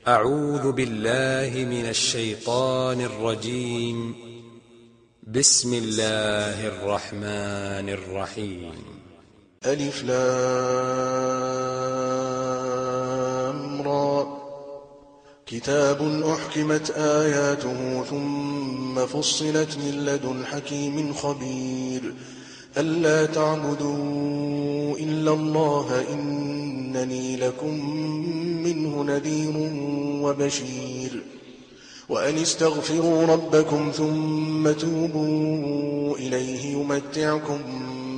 أعوذ بالله من الشيطان الرجيم. بسم الله الرحمن الرحيم. ألف لام را. كتاب أحكمت آياته ثم فصلت من لدن حكيم خبير. ألا تعبدوا إلا الله إنني لكم منه نذير وبشير. وأن استغفروا ربكم ثم توبوا إليه يمتعكم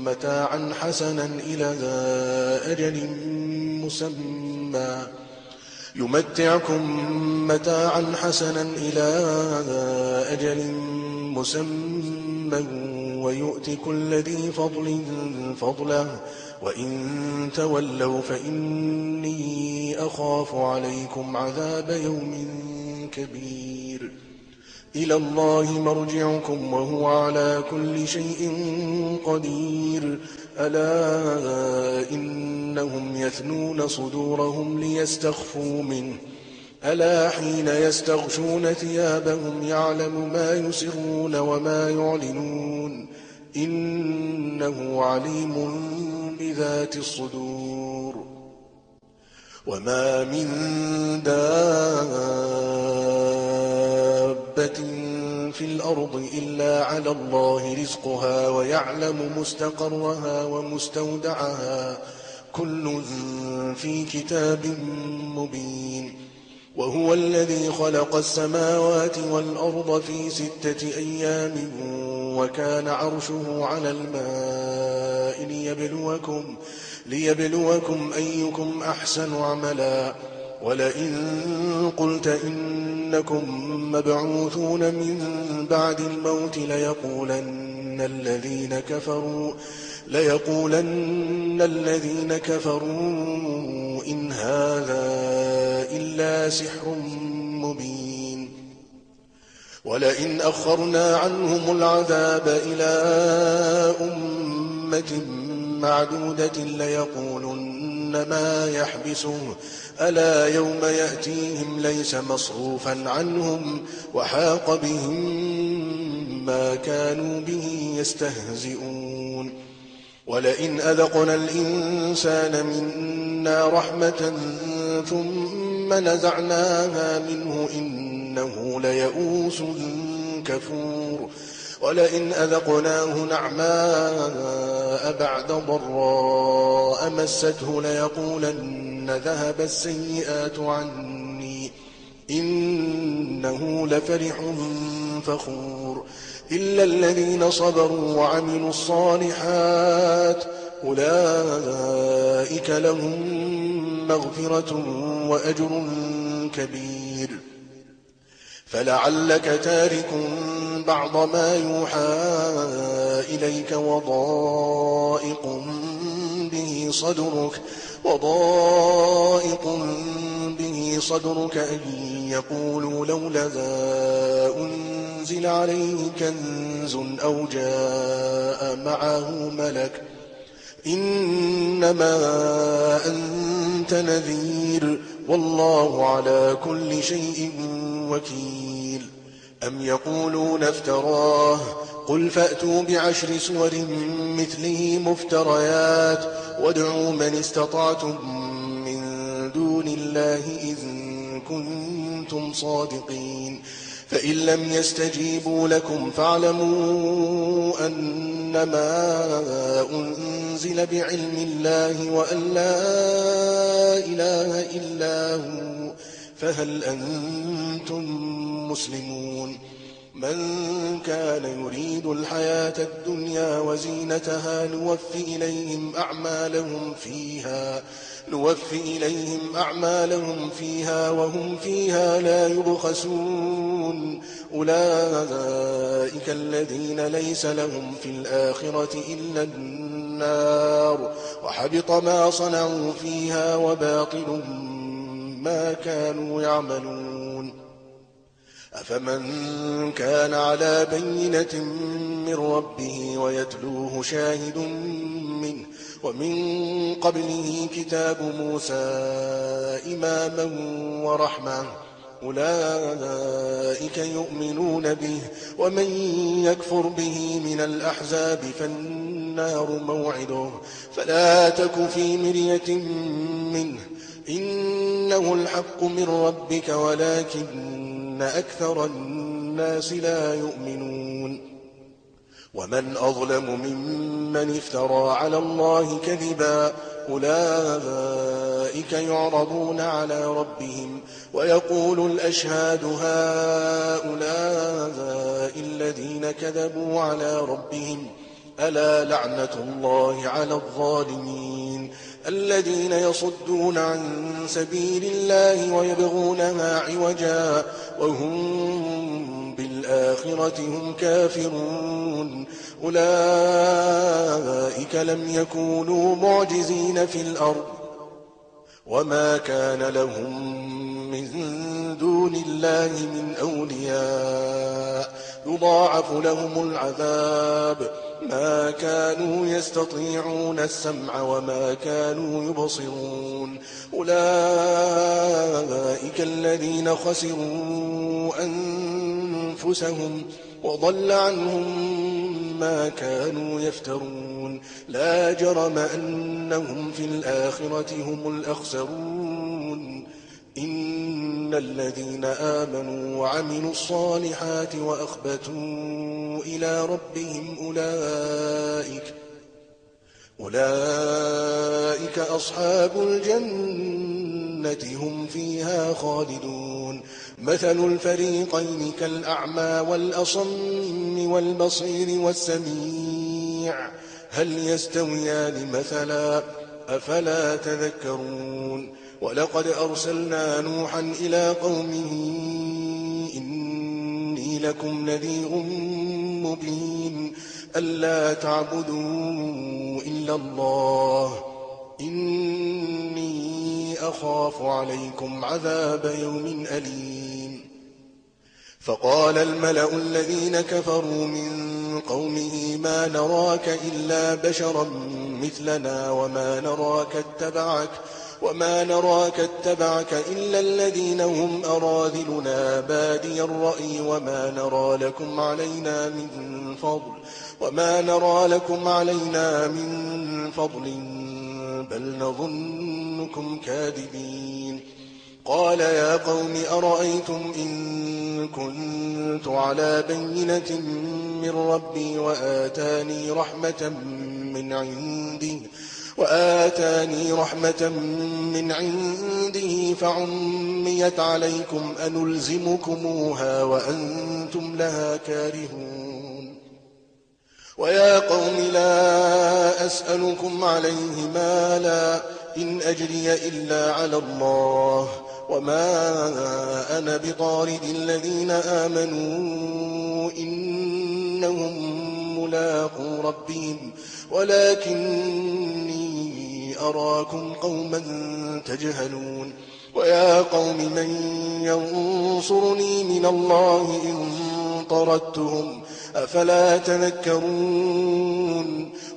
متاعا حسنا إلى أجل مسمى ويؤت كل ذي فضل فضله وإن تولوا فإني أخاف عليكم عذاب يوم كبير. إلى الله مرجعكم وهو على كل شيء قدير. ألا إنهم يثنون صدورهم ليستخفوا منه ألا حين يستغشون ثيابهم يعلم ما يسرون وما يعلنون إنه عليم بذات الصدور. وما من دابة في الأرض إلا على الله رزقها ويعلم مستقرها ومستودعها كل في كتاب مبين. وهو الذي خلق السماوات والأرض في 6 أيام وكان عرشه على الماء ليبلوكم أيكم أحسن عملا. ولئن قلت إنكم مبعوثون من بعد الموت ليقولن الذين كفروا إن هذا إلا سحر مبين. ولئن أخرنا عنهم العذاب إلى أمة معدودة ليقولن ما يحبسه ألا يوم يأتيهم ليس مصروفا عنهم وحاق بهم ما كانوا به يستهزئون. ولئن أذقنا الإنسان منا رحمة ثم نزعناها منه إنه ليئوس كفور. ولئن أذقناه نعماء بعد ضراء مسته ليقولن ذهب السيئات عني إنه لفرح فخور. إلا الذين صبروا وعملوا الصالحات أولئك لهم مغفرة وأجر كبير. فلعلك تارك بعض ما يوحى إليك وضائق به صدرك أن يقولوا لولا أنزل عليه كنز أو جاء معه ملك إنما أنت نذير والله على كل شيء وكيل. أم يقولون افتراه قل فأتوا ب10 سور مثله مفتريات وادعوا من استطعتم من دون الله إن كنتم صادقين. فإن لم يستجيبوا لكم فاعلموا أنما أنزل بعلم الله وأن لا إله إلا هو فهل أنتم مسلمون. من كان يريد الحياة الدنيا وزينتها نوفي إليهم أعمالهم فيها وهم فيها لا يبخسون. أولئك الذين ليس لهم في الآخرة إلا النار وحبط ما صنعوا فيها وباطل ما كانوا يعملون. أفمن كان على بينة من ربه ويتلوه شاهد منه ومن قبله كتاب موسى إماما ورحمة أولئك يؤمنون به ومن يكفر به من الأحزاب فالنار موعده فلا تك في مرية منه إنه الحق من ربك ولكن أكثر الناس لا يؤمنون ومن أظلم ممن افترى على الله كذبا أولئك يعرضون على ربهم ويقول الأشهاد هؤلاء الذين كذبوا على ربهم ألا لعنة الله على الظالمين الذين يصدون عن سبيل الله ويبغونها عوجا وهم بالآخرة هم كافرون أولئك لم يكونوا معجزين في الأرض وما كان لهم من دون الله من أولياء يضاعف لهم العذاب ما كانوا يستطيعون السمع وما كانوا يبصرون أولئك الذين خسروا أنفسهم وضل عنهم ما كانوا يفترون لا جرم أنهم في الآخرة هم الأخسرون إن الذين آمنوا وعملوا الصالحات وأخبتوا إلى ربهم أولئك أصحاب الجنة هم فيها خالدون مثل الفريقين كالأعمى والأصم والبصير والسميع هل يستويان مثلا أفلا تذكرون ولقد أرسلنا نوحا إلى قومه إني لكم نذير مبين ألا تعبدوا إلا الله إني أخاف عليكم عذاب يوم أليم فقال الملأ الذين كفروا من قومه ما نراك إلا بشرا مثلنا وما نراك اتبعك إلا الذين هم أراذلنا بادي الرأي وما نرى لكم علينا من فضل بل نظنكم كاذبين قال يا قوم أرأيتم إن كنت على بينة من ربي وآتاني رحمة من عنده فعميت عليكم أنلزمكموها وأنتم لها كارهون ويا قوم لا أسألكم عليه مالا إن أجري إلا على الله وما أنا بطارد الذين آمنوا إنهم ملاقو ربهم ولكني أراكم قوما تجهلون ويا قوم من ينصرني من الله إن طردتهم أفلا تذكرون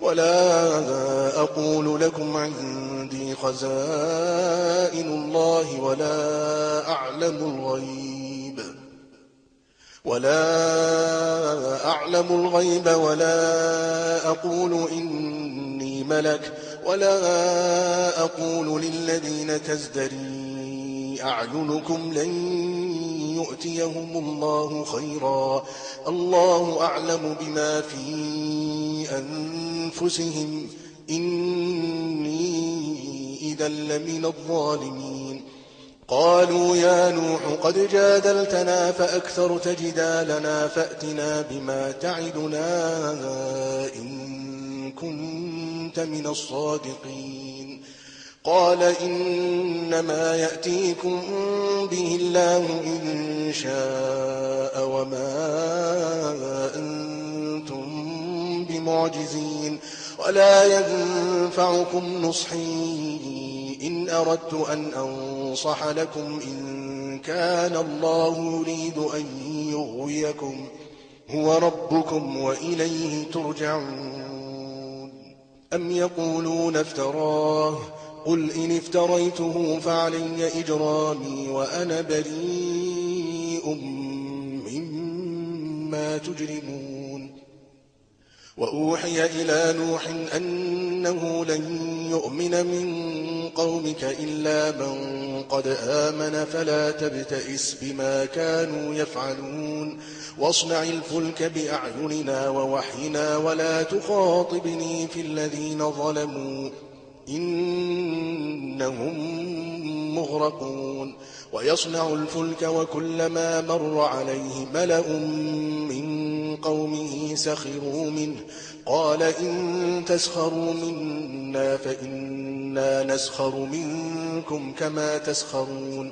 ولا أقول لكم عندي خزائن الله ولا أعلم الغيب ولا أقول إني ملك ولا أقول للذين تزدري أعينكم لن يؤتيهم الله خيرا الله أعلم بما في أنفسهم إني إذا لمن الظالمين قالوا يا نوح قد جادلتنا فأكثرت جدالنا فأتنا بما تعدنا إن كنت من الصادقين قال إنما يأتيكم به الله إن شاء وما أنتم بمعجزين ولا ينفعكم نصحي إن أردت أن أنصح لكم إن كان الله يريد أن يغويكم هو ربكم وإليه ترجعون. أم يقولون افتراه قل إن افتريته فعلي إجرامي وأنا بريء مما تجرمون. وأوحي إلى نوح أنه لن يؤمن من قومك إلا من قد آمن فلا تبتئس بما كانوا يفعلون واصنع الفلك بأعيننا ووحينا ولا تخاطبني في الذين ظلموا إنهم مغرقون. ويصنع الفلك وكلما مر عليه ملأ من قومه سخروا منه قال إن تسخروا منا فإنا نسخر منكم كما تسخرون.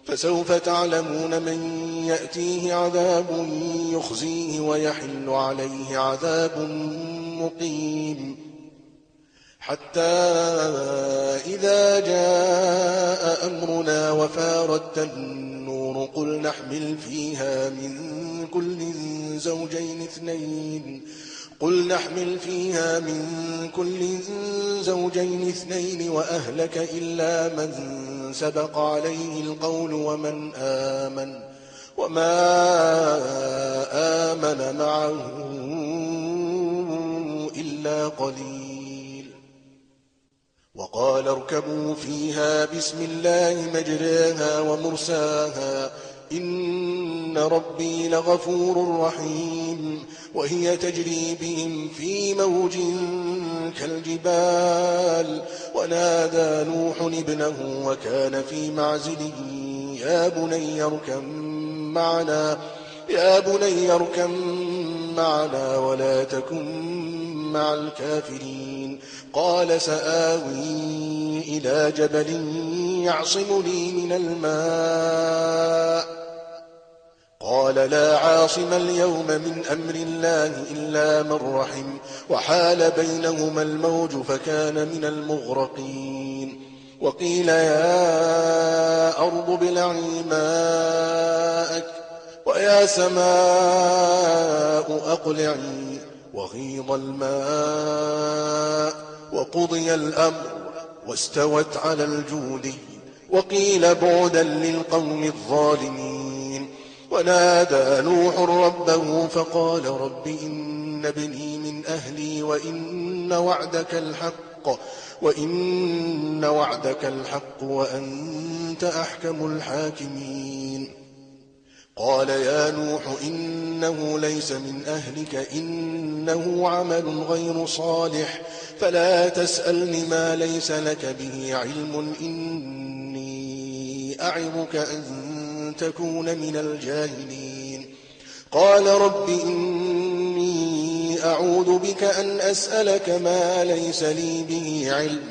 فسوف تعلمون من يأتيه عذاب يخزيه ويحل عليه عذاب مقيم. حتى إذا جاء أمرنا وفارت النور قل نحمل فيها من كل زوجين اثنين وأهلك إلا من سبق عليه القول وما آمن معه إلا قليل. وقال اركبوا فيها بسم الله مجراها ومرساها إن ربي لغفور رحيم. وهي تجري بهم في موج كالجبال ونادى نوح ابنه وكان في معزل يا بني اركب معنا ولا تكن مع الكافرين. قال سآوي إلى جبل يعصمني من الماء قال لا عاصم اليوم من أمر الله إلا من رحم وحال بينهما الموج فكان من المغرقين. وقيل يا أرض ابلعي ماءك ويا سماء أقلعي وغيض الماء وقضي الأمر واستوت على الجودي وقيل بعدا للقوم الظالمين. ونادى نوح ربه فقال رب إن ابني من أهلي وإن وعدك الحق وأنت أحكم الحاكمين. قال يا نوح إنه ليس من أهلك إنه عمل غير صالح فلا تسألني ما ليس لك به علم إني أعظك أن تكون من الجاهلين. قال رب إني أعوذ بك أن أسألك ما ليس لي به علم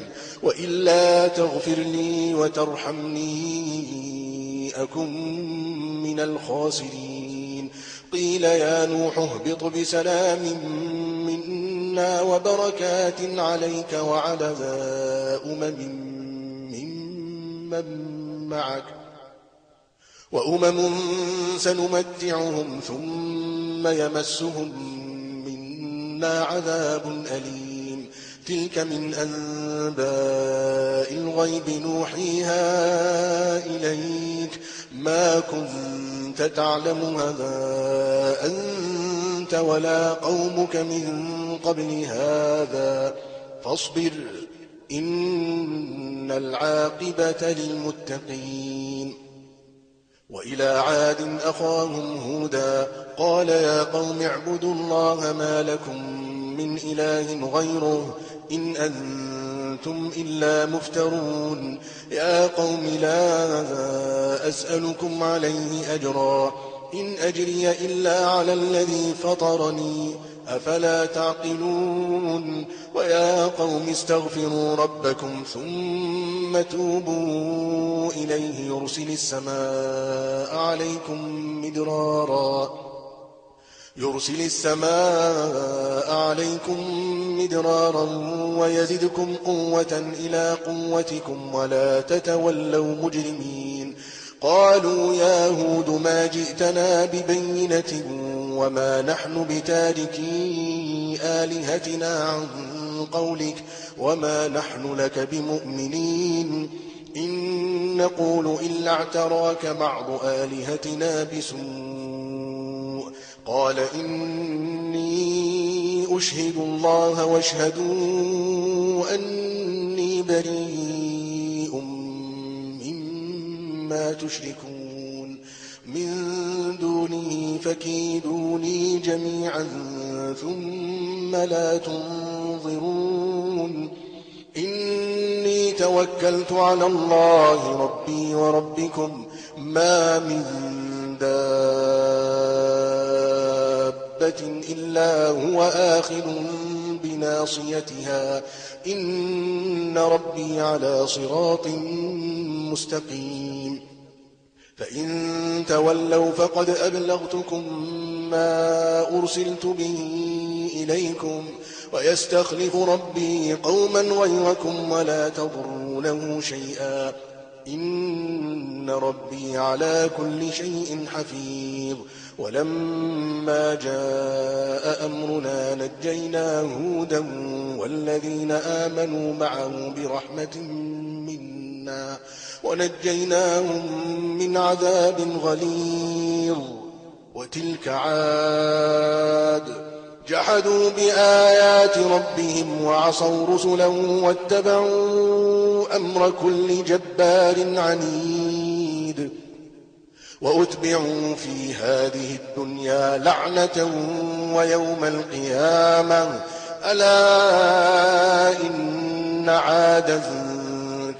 وإلا تغفر لي وترحمني أكن من الخاسرين. قيل يا نوح اهبط بسلام منا وبركات عليك وعلى ممن معك وأمم سنمتعهم ثم يمسهم منا عذاب أليم. تلك من أنباء الغيب نوحيها إليك ما كنت تعلمها أنت ولا قومك من قبل هذا فاصبر إن العاقبة للمتقين. وإلى عاد أخاهم هودا قال يا قوم اعبدوا الله ما لكم من إله غيره إن أنتم إلا مفترون. يا قوم لا أسألكم عليه أجرا إن أجري إلا على الذي فطرني أفلا تعقلون. ويا قوم استغفروا ربكم ثم توبوا إليه يرسل السماء عليكم مدرارا ويزدكم قوة إلى قوتكم ولا تتولوا مجرمين. قالوا يا هود ما جئتنا ببينة وما نحن بتاركي آلهتنا عن قولك وما نحن لك بمؤمنين إن نقول إلا اعتراك بعض آلهتنا بسوء قال إني أشهد الله واشهدوا أني بريء مما تشركون من دونه فكيدوني جميعا ثم لا تنظرون إني توكلت على الله ربي وربكم ما من دابة إلا هو آخذ بناصيتها إن ربي على صراط مستقيم فإن تولوا فقد أبلغتكم ما أرسلت به إليكم ويستخلف ربي قوما غيركم ولا تضرونه شيئا إن ربي على كل شيء حفيظ ولما جاء أمرنا نجينا هودا والذين آمنوا معه برحمة منا ونجيناهم من عذاب غليظ وتلك عاد جحدوا بآيات ربهم وعصوا رسله واتبعوا أمر كل جبار عنيد وأتبعوا في هذه الدنيا لعنة ويوم القيامة ألا إن عادا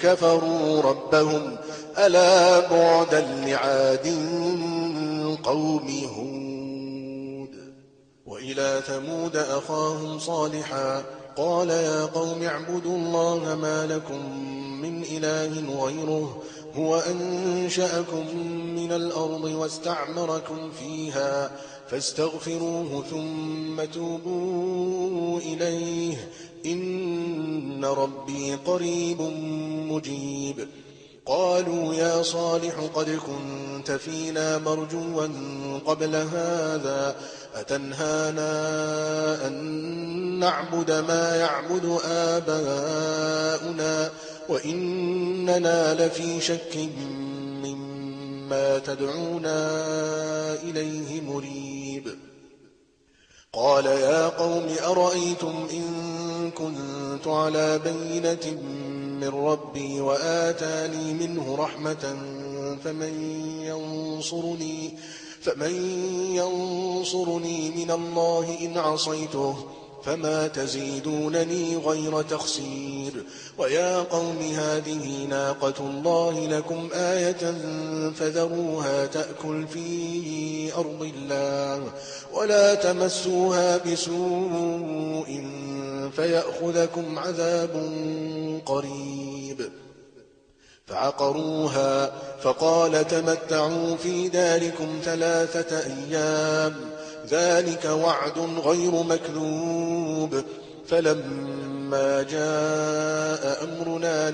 كفروا ربهم ألا بعدا لعاد قوم هود وإلى ثمود أخاهم صالحا قال يا قوم اعبدوا الله ما لكم من إله غيره هو أنشأكم من الأرض واستعمركم فيها فاستغفروه ثم توبوا إليه إن ربي قريب مجيب قالوا يا صالح قد كنت فينا مرجوا قبل هذا أتنهانا أن نعبد ما يعبد آباؤنا وإننا لفي شك مما تدعونا إليه مريب قال يا قوم أرأيتم إن كنت على بينة من ربي وآتاني منه رحمة فمن ينصرني من الله إن عصيته فما تزيدونني غير تخسير ويا قوم هذه ناقة الله لكم آية فذروها تأكل في أرض الله ولا تمسوها بسوء فيأخذكم عذاب قريب فعقروها فقال تمتعوا في داركم 3 أيام ذلك وعد غير مكذوب فلما جاء أمرنا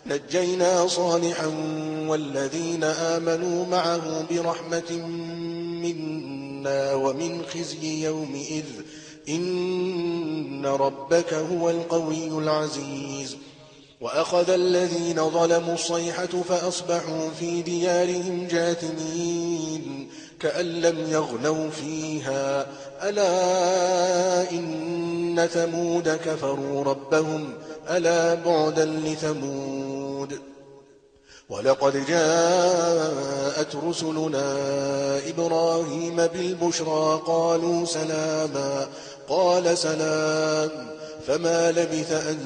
نجينا صالحا والذين آمنوا معه برحمة منا ومن خزي يومئذ إن ربك هو القوي العزيز وأخذ الذين ظلموا الصيحة فأصبحوا في ديارهم جاثمين كأن لم يغنوا فيها ألا إن ثمود كفروا ربهم ألا بعدا لثمود ولقد جاءت رسلنا إبراهيم بالبشرى قالوا سلاما قال سلام فما لبث أن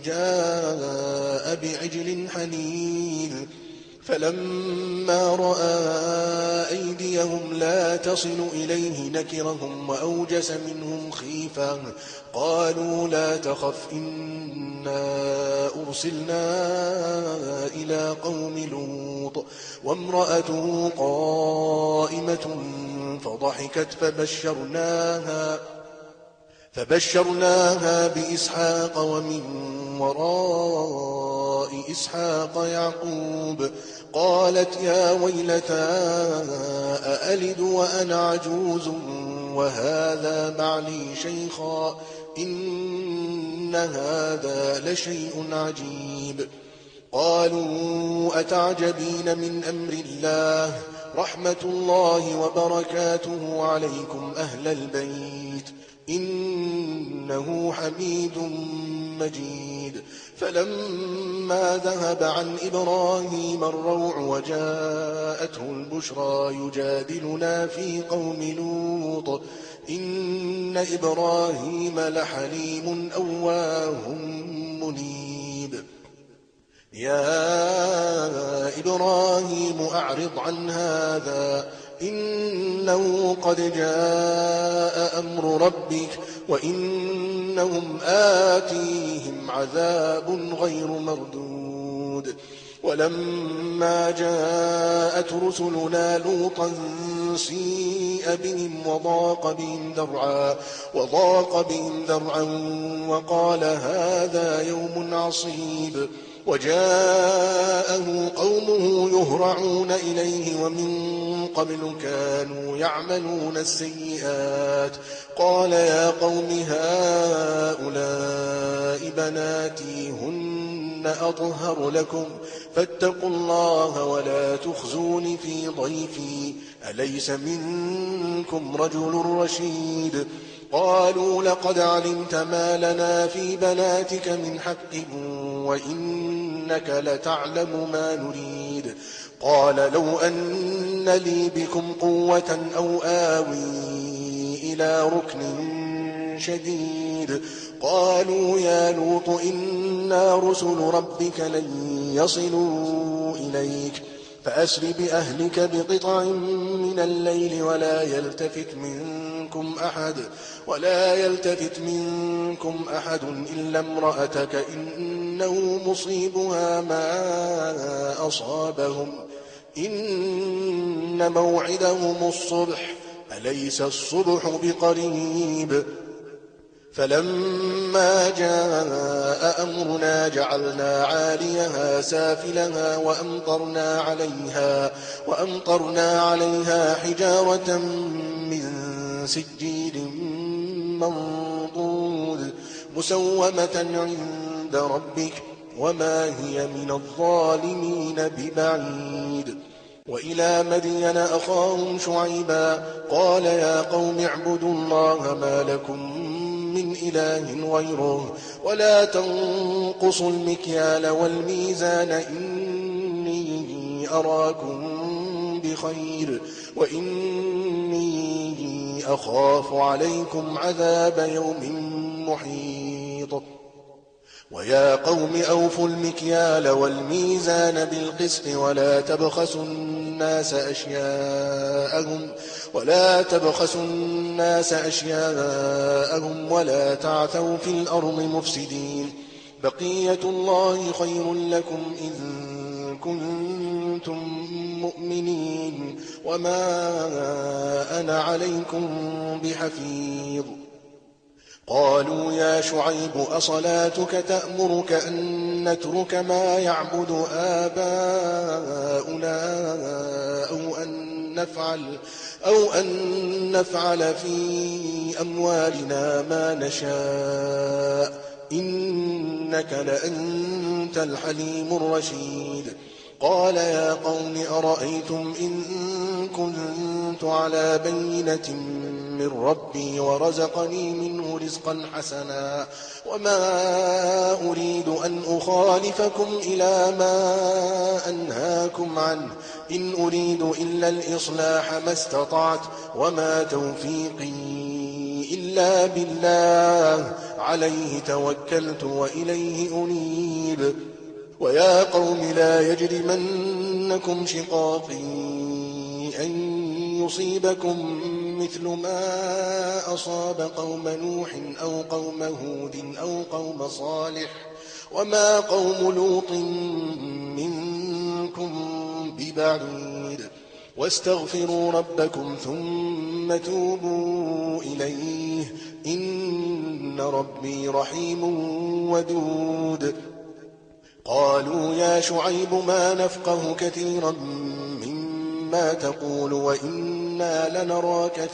جاء بعجل حنيذ فلما رأى أيديهم لا تصل إليه نكرهم وأوجس منهم خيفة قالوا لا تخف إنا أرسلنا إلى قوم لوط وامرأته قائمة فضحكت فبشرناها بإسحاق ومن وراء إسحاق يعقوب. قالت يا ويلتى أألد وأنا عجوز وهذا بعلي شيخا إن هذا لشيء عجيب. قالوا أتعجبين من أمر الله رحمة الله وبركاته عليكم أهل البيت إنه حميد مجيد. فلما ذهب عن إبراهيم الروع وجاءته البشرى يجادلنا في قوم لوط إن إبراهيم لحليم أواه منيب. يا إبراهيم أعرض عن هذا إنه قد جاء أمر ربك وإنهم آتيهم عذاب غير مردود. ولما جاءت رسلنا لوطا سيء بهم وضاق بهم ذرعا وقال هذا يوم عصيب. وجاءه قومه يهرعون إليه ومن قبل كانوا يعملون السيئات. قال يا قوم هؤلاء بناتي هن أطهر لكم فاتقوا الله ولا تخزون في ضيفي أليس منكم رجل رشيد. قالوا لقد علمت ما لنا في بناتك من حق وإنك لتعلم ما نريد. قال لو أن لي بكم قوة أو آوي إلى ركن شديد. قالوا يا لوط إنا رسل ربك لن يصلوا إليك فأسر بأهلك بقطع من الليل ولا يلتفت منكم أحد إلا امرأتك إنه مصيبها ما أصابهم إن موعدهم الصبح أليس الصبح بقريب. فلما جاء أمرنا جعلنا عاليها سافلها وأمطرنا عليها حجارة من سجيل منضود مسومة عند ربك وما هي من الظالمين ببعيد. وإلى مدين أخاهم شعيبا قال يا قوم اعبدوا الله ما لكم من إله غيره ولا تنقصوا المكيال والميزان إني أراكم بخير وإني أخاف عليكم عذاب يوم محيط. ويا قوم أوفوا المكيال والميزان بالقسط ولا تبخسوا الناس أشياءهم ولا تعثوا في الأرض مفسدين. بقية الله خير لكم إن كنتم مؤمنين وما أنا عليكم بحفيظ. قالوا يا شعيب أصلاتك تأمرك أن نترك ما يعبد آباؤنا أو أن نفعل في أموالنا ما نشاء إنك لأنت الحليم الرشيد. قال يا قوم أرأيتم إن كنت على بينة من ربي ورزقني منه رزقا حسنا وما أريد أن أخالفكم إلى ما أنهاكم عنه إن أريد إلا الإصلاح ما استطعت وما توفيقي إلا بالله عليه توكلت وإليه أنيب. ويا قوم لا يجرمنكم شقاقي أن يصيبكم مثل ما أصاب قوم نوح أو قوم هود أو قوم صالح وما قوم لوط منكم ببعيد. واستغفروا ربكم ثم توبوا إليه إن ربي رحيم ودود. قالوا يا شعيب ما نفقه كثيرا مما تقول وإنا لنراك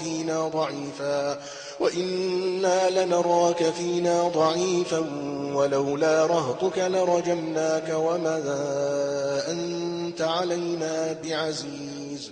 فينا ضعيفا ولولا رهطك لرجمناك وما أنت علينا بعزيز.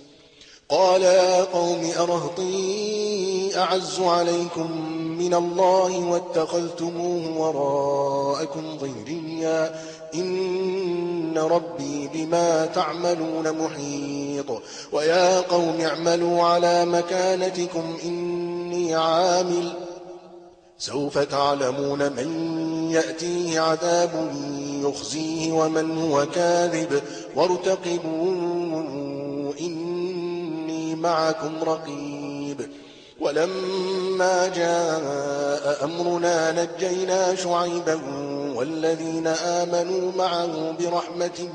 قال يا قوم أرهطي أعز عليكم من الله واتخذتموه وراءكم ظهريا إن ربي بما تعملون محيط. ويا قوم اعملوا على مكانتكم إني عامل سوف تعلمون من يأتيه عذاب يخزيه ومن هو كاذب وارتقبوا إني معكم رقيب. ولما جاء أمرنا نجينا شعيبا والذين آمنوا معه برحمة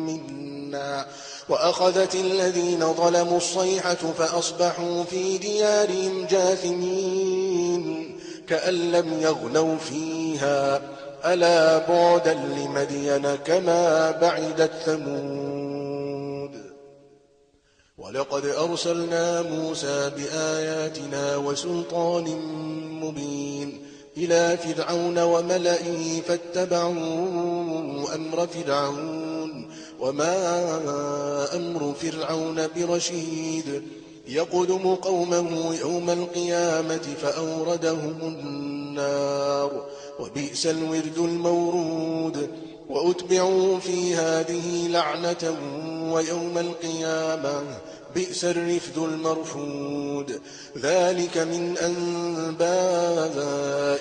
منا وأخذت الذين ظلموا الصيحة فأصبحوا في ديارهم جاثمين كأن لم يغنوا فيها ألا بعدا لمدين كما بعدت ثمود. ولقد أرسلنا موسى بآياتنا وسلطان مبين إلى فرعون وملئه فاتبعوا أمر فرعون وما أمر فرعون برشيد. يقدم قومه يوم القيامة فأوردهم النار وبئس الورد المورود. وأتبعوا في هذه لعنة ويوم القيامة بئس الرفد المرفود. ذلك من أنباء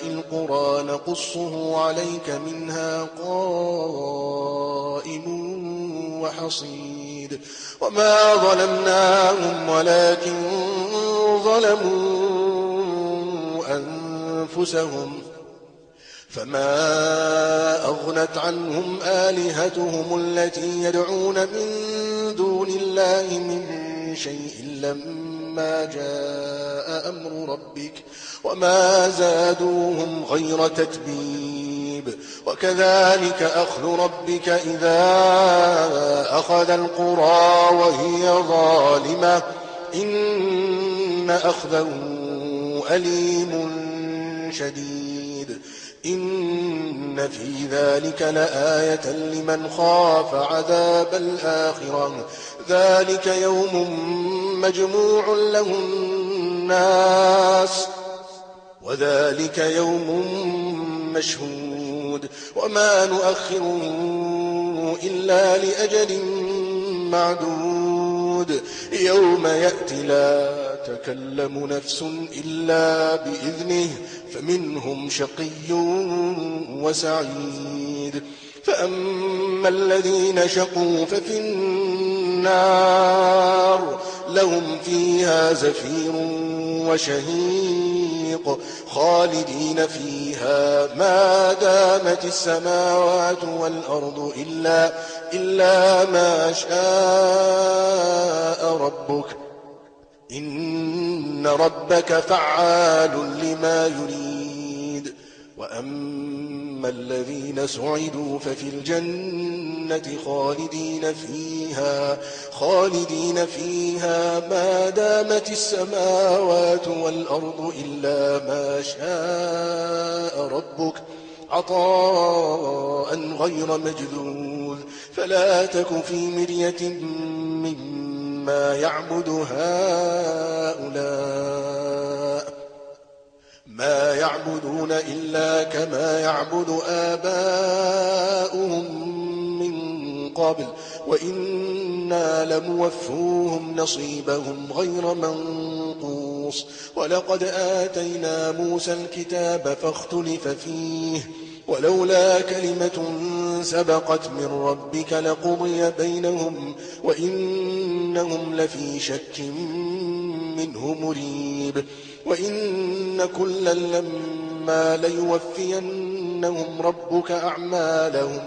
القرى نقصه عليك منها قائم وحصيد. وما ظلمناهم ولكن ظلموا أنفسهم فما أغنت عنهم آلهتهم التي يدعون من دون الله من شيء لما جاء أمر ربك وما زادوهم غير تتبيب. وكذلك أخذ ربك إذا أخذ القرى وهي ظالمة إن أخذه أليم شديد. إن في ذلك لآية لمن خاف عذاب الآخرة ذلك يوم مجموع له الناس وذلك يوم مشهود. وما نؤخره إلا لأجل معدود. يوم يأتي لا تكلم نفس إلا بإذنه فمنهم شقي وسعيد. فأما الذين شقوا ففي النار لهم فيها زفير وشهيق خالدين فيها ما دامت السماوات والأرض إلا ما شاء ربك إن ربك فعال لما يريد. وأما الذين سعدوا ففي الجنة خالدين فيها ما دامت السماوات والأرض إلا ما شاء ربك عطاء غير مجذوذ. فلا تك في مرية مما يعبد هؤلاء ما يعبدون إلا كما يعبد آباؤهم من قبل وإنا لموفوهم نصيبهم غير منقوص. ولقد آتينا موسى الكتاب فاختلف فيه ولولا كلمة سبقت من ربك لقضي بينهم وإنهم لفي شك منه مريب. وإن كلا لما ليوفينهم ربك أعمالهم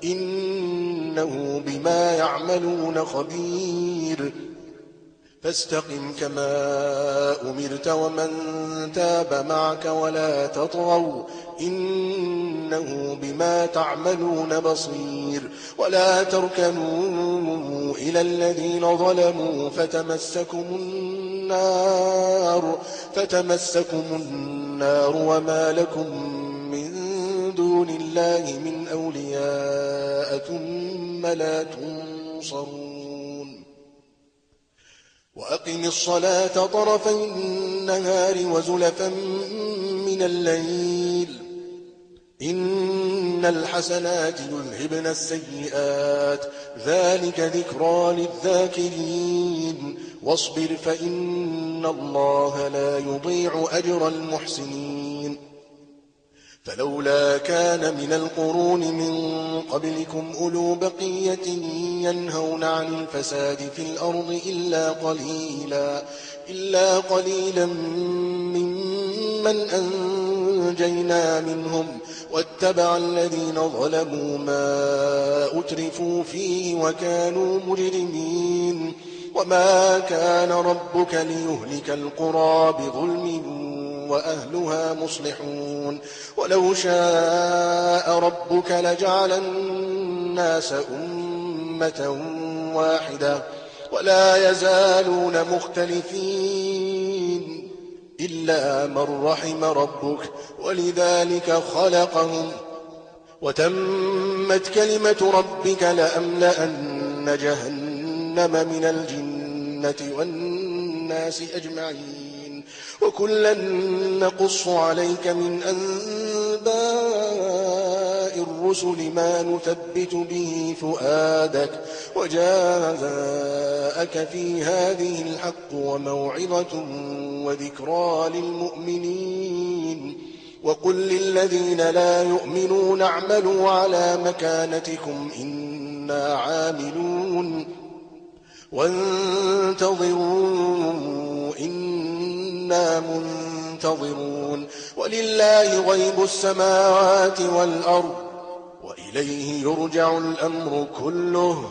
إنه بما يعملون خبير. فاستقم كما أمرت ومن تاب معك ولا تطغوا إنه بما تعملون بصير. ولا تركنوا إلى الذين ظلموا فتمسكم النار وما لكم من دون الله من أولياء ثم لا تنصرون. وأقم الصلاة طرفي النهار وزلفا من الليل إن الحسنات يذهبن السيئات ذلك ذكرى للذاكرين. واصبر فإن الله لا يضيع أجر المحسنين. فلولا كان من القرون من قبلكم أولو بقية ينهون عن الفساد في الأرض إلا قليلا ممن أنجينا منهم واتبع الذين ظلموا ما أترفوا فيه وكانوا مجرمين. وما كان ربك ليهلك القرى بظلم وأهلها مصلحون. ولو شاء ربك لجعل الناس أمة واحدة ولا يزالون مختلفين إلا من رحم ربك ولذلك خلقهم. وتمت كلمة ربك لأملأن جهنم من الجنة والناس أجمعين. وكلا نقص عليك من أنباء الرسل ما نثبت به فؤادك وجاءك في هذه الحق وموعظة وذكرى للمؤمنين. وقل للذين لا يؤمنون اعملوا على مكانتكم إنا عاملون وانتظروا إنا منتظرون. ولله غيب السماوات والأرض وإليه يرجع الأمر كله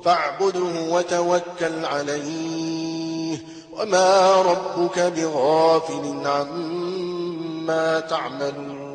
فاعبده وتوكل عليه وما ربك بغافل عما تعملون.